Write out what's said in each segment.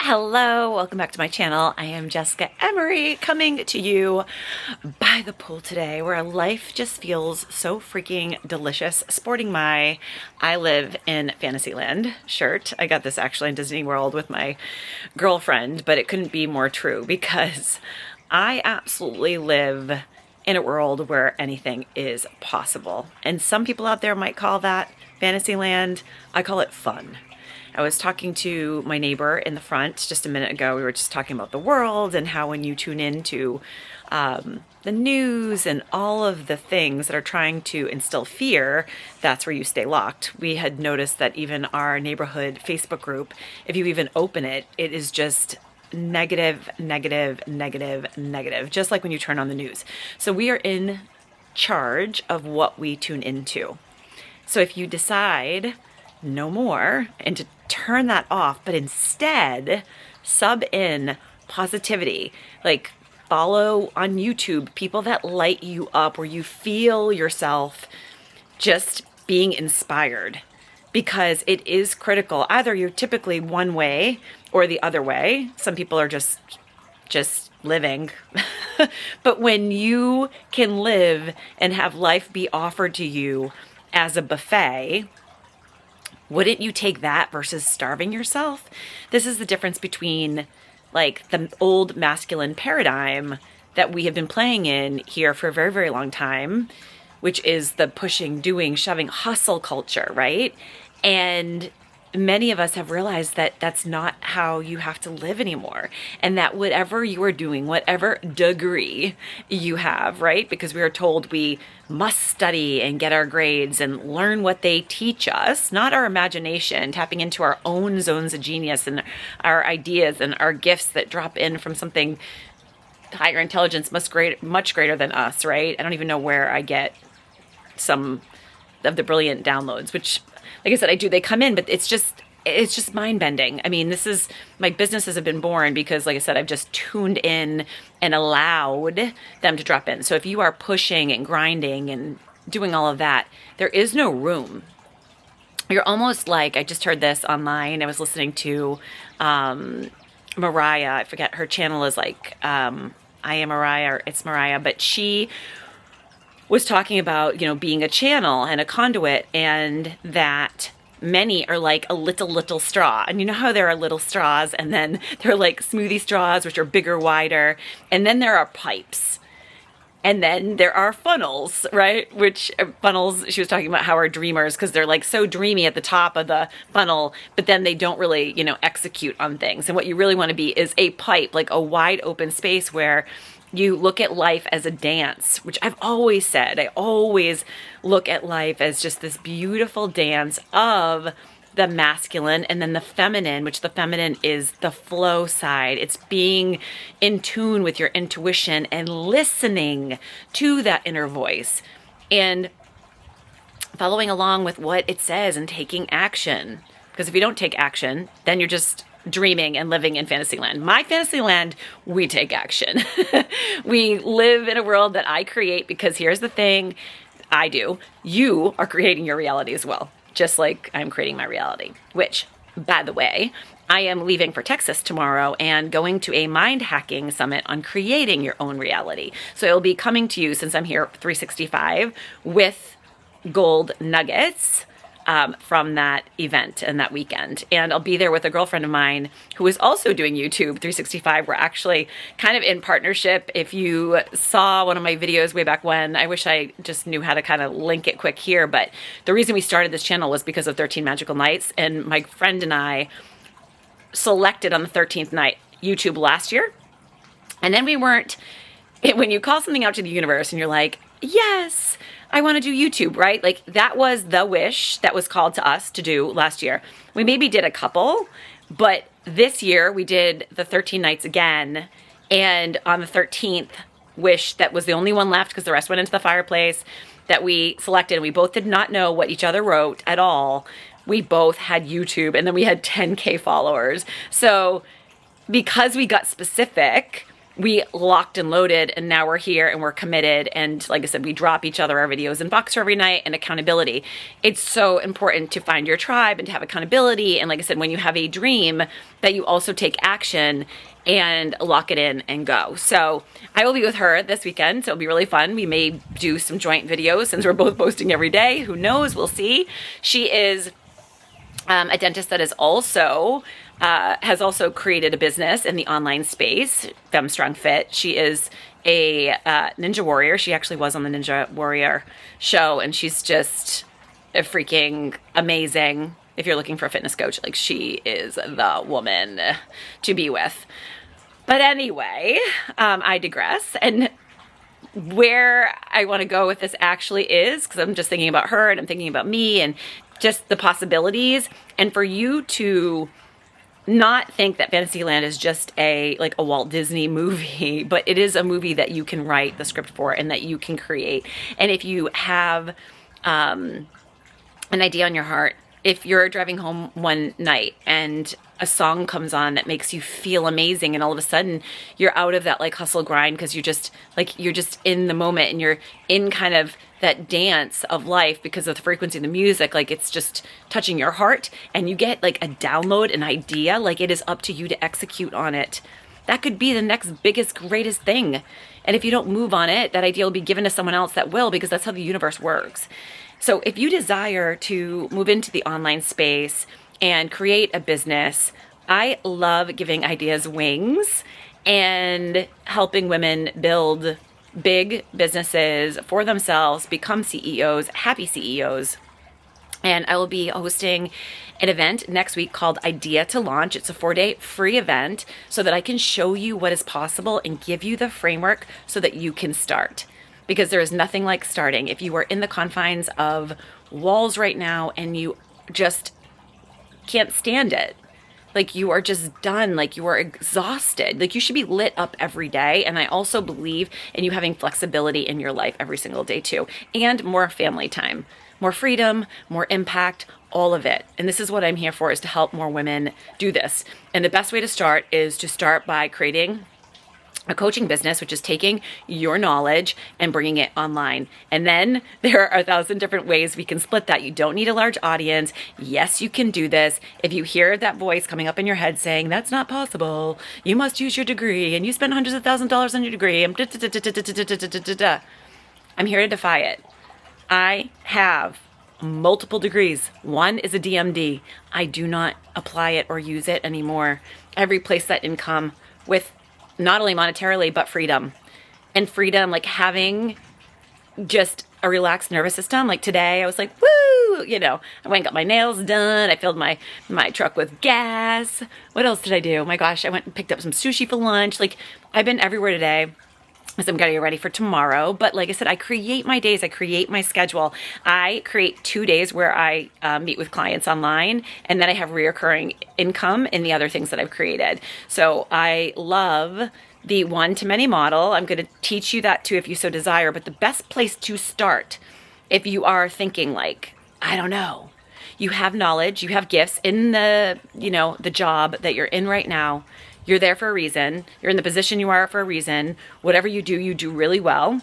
Hello, welcome back to my channel. I am Jessica Emery coming to you by the pool today where life just feels so freaking delicious. Sporting my I live in Fantasyland shirt. I got this actually in Disney World with my girlfriend, but it couldn't be more true because I absolutely live in a world where anything is possible. And some people out there might call that Fantasyland. I call it fun. I was talking to my neighbor in the front just a minute ago. We were just talking about the world and how when you tune into the news and all of the things that are trying to instill fear, that's where you stay locked. We had noticed that even our neighborhood Facebook group, if you even open it, it is just negative, negative, negative, negative, just like when you turn on the news. So we are in charge of what we tune into. So if you decide no more and to turn that off, but instead sub in positivity, like follow on YouTube people that light you up, where you feel yourself just being inspired, because it is critical. Either you're typically one way or the other way. Some people are just living. But when you can live and have life be offered to you as a buffet, wouldn't you take that versus starving yourself? This is the difference between like the old masculine paradigm that we have been playing in here for a very, very long time, which is the pushing, doing, shoving, hustle culture, right? And many of us have realized that that's not how you have to live anymore. And that whatever you are doing, whatever degree you have, right? Because we are told we must study and get our grades and learn what they teach us, not our imagination, tapping into our own zones of genius and our ideas and our gifts that drop in from something higher intelligence, much greater than us, right? I don't even know where I get some of the brilliant downloads, which, like I said, I do. They come in, but it's just mind bending. I mean, my businesses have been born because, like I said, I've just tuned in and allowed them to drop in. So if you are pushing and grinding and doing all of that, there is no room. You're almost like, I just heard this online. I was listening to Mariah. I forget, her channel is like, I am Mariah, or it's Mariah, but she was talking about, being a channel and a conduit, and that many are like a little straw. And you know how there are little straws, and then there are like smoothie straws, which are bigger, wider. And then there are pipes. And then there are funnels, right? Which funnels, she was talking about how are dreamers, because they're like so dreamy at the top of the funnel, but then they don't really, execute on things. And what you really want to be is a pipe, like a wide open space where you look at life as a dance, which I've always said. I always look at life as just this beautiful dance of the masculine and then the feminine, which the feminine is the flow side. It's being in tune with your intuition and listening to that inner voice and following along with what it says and taking action. Because if you don't take action, then you're just dreaming and living in Fantasyland. My Fantasyland, we take action. We live in a world that I create, because here's the thing, I do. You are creating your reality as well, just like I'm creating my reality, which, by the way, I am leaving for Texas tomorrow and going to a mind hacking summit on creating your own reality. So it'll be coming to you, since I'm here 365, with gold nuggets from that event and that weekend. And I'll be there with a girlfriend of mine who is also doing YouTube 365. We're actually kind of in partnership. If you saw one of my videos way back when, I wish I just knew how to kind of link it quick here, but the reason we started this channel was because of 13 Magical Nights, and my friend and I selected on the 13th night YouTube last year. And then when you call something out to the universe and you're like, yes, I want to do YouTube, right? Like that was the wish that was called to us to do last year. We maybe did a couple, but this year we did the 13 nights again. And on the 13th wish, that was the only one left because the rest went into the fireplace, that we selected. And we both did not know what each other wrote at all. We both had YouTube, and then we had 10K followers. So because we got specific, we locked and loaded, and now we're here and we're committed. And like I said, we drop each other our videos in Voxer every night, and accountability. It's so important to find your tribe and to have accountability. And like I said, when you have a dream, that you also take action and lock it in and go. So I will be with her this weekend, so it'll be really fun. We may do some joint videos since we're both posting every day. Who knows? We'll see. She is a dentist that is also has also created a business in the online space, Fem Strong Fit. She is a ninja warrior. She actually was on the Ninja Warrior show, and she's just a freaking amazing. If you're looking for a fitness coach, like, she is the woman to be with. But anyway, I digress. And where I want to go with this actually is, because I'm just thinking about her and I'm thinking about me and just the possibilities. And for you to not think that Fantasyland is just a Walt Disney movie, but it is a movie that you can write the script for and that you can create. And if you have an idea on your heart, if you're driving home one night and a song comes on that makes you feel amazing, and all of a sudden you're out of that hustle grind because you're just in the moment and you're in kind of that dance of life because of the frequency of the music, it's just touching your heart, and you get a download, an idea, it is up to you to execute on it. That could be the next biggest, greatest thing. And if you don't move on it, that idea will be given to someone else that will, because that's how the universe works. So if you desire to move into the online space and create a business, I love giving ideas wings and helping women build big businesses for themselves, become CEOs, happy CEOs. And I will be hosting an event next week called Idea to Launch. It's a 4-day free event so that I can show you what is possible and give you the framework so that you can start. Because there is nothing like starting. If you are in the confines of walls right now and you just can't stand it, you are just done, you are exhausted, you should be lit up every day. And I also believe in you having flexibility in your life every single day too, and more family time, more freedom, more impact, all of it. And this is what I'm here for, is to help more women do this. And the best way to start is to start by creating a coaching business, which is taking your knowledge and bringing it online. And then there are 1,000 different ways we can split that. You don't need a large audience. Yes, you can do this. If you hear that voice coming up in your head saying, that's not possible, you must use your degree, and you spend hundreds of thousands of dollars on your degree, I'm here to defy it. I have multiple degrees. One is a DMD. I do not apply it or use it anymore. I replace that income with not only monetarily, but freedom. And freedom, having just a relaxed nervous system. Today, I was woo! I went and got my nails done. I filled my truck with gas. What else did I do? Oh my gosh, I went and picked up some sushi for lunch. I've been everywhere today, as I'm getting ready for tomorrow. But like I said, I create my days. I create my schedule. I create 2 days where I meet with clients online, and then I have reoccurring income in the other things that I've created. So I love the one-to-many model. I'm going to teach you that too if you so desire. But the best place to start, if you are thinking I don't know, you have knowledge, you have gifts in the job that you're in right now. You're there for a reason. You're in the position you are for a reason. Whatever you do really well.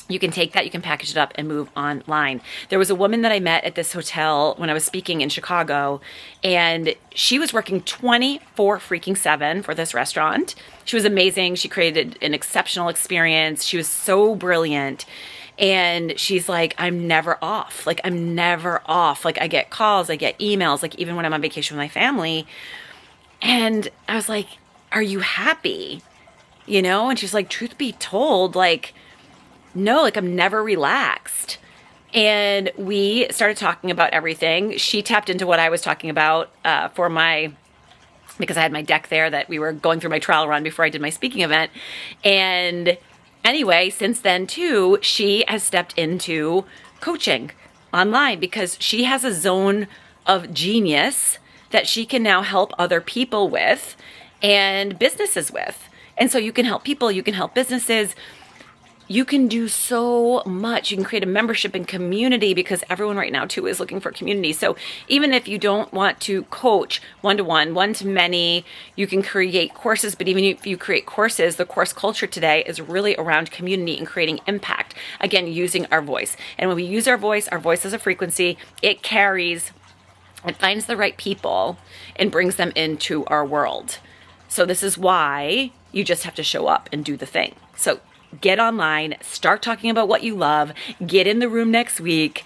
You can take that, you can package it up and move online. There was a woman that I met at this hotel when I was speaking in Chicago, and she was working 24/7 for this restaurant. She was amazing. She created an exceptional experience. She was so brilliant. And she's I'm never off. I'm never off. I get calls, I get emails, even when I'm on vacation with my family. And I was are you happy? And she's truth be told, no, I'm never relaxed. And we started talking about everything. She tapped into what I was talking about because I had my deck there that we were going through my trial run before I did my speaking event. And anyway, since then too, she has stepped into coaching online because she has a zone of genius that she can now help other people with and businesses with. And so you can help people, you can help businesses. You can do so much. You can create a membership and community, because everyone right now too is looking for community. So even if you don't want to coach one-to-one, one-to-many, you can create courses. But even if you create courses, the course culture today is really around community and creating impact. Again, using our voice. And when we use our voice has a frequency. It carries, it finds the right people and brings them into our world. So this is why you just have to show up and do the thing. So get online, start talking about what you love, get in the room next week,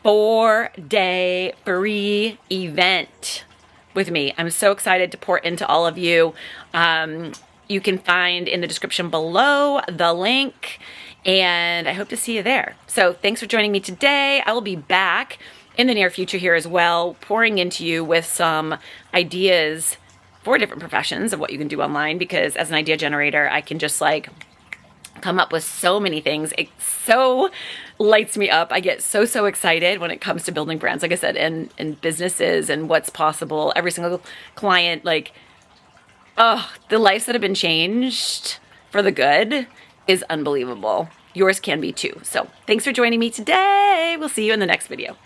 4-day free event with me. I'm so excited to pour into all of you. You can find in the description below the link, and I hope to see you there. So thanks for joining me today. I will be back in the near future here as well, pouring into you with some ideas for different professions of what you can do online, because as an idea generator, I can just like come up with so many things. It so lights me up. I get so excited when it comes to building brands, like I said, and businesses and what's possible. Every single client, like, oh, the lives that have been changed for the good is unbelievable. Yours can be too. So thanks for joining me today. We'll see you in the next video.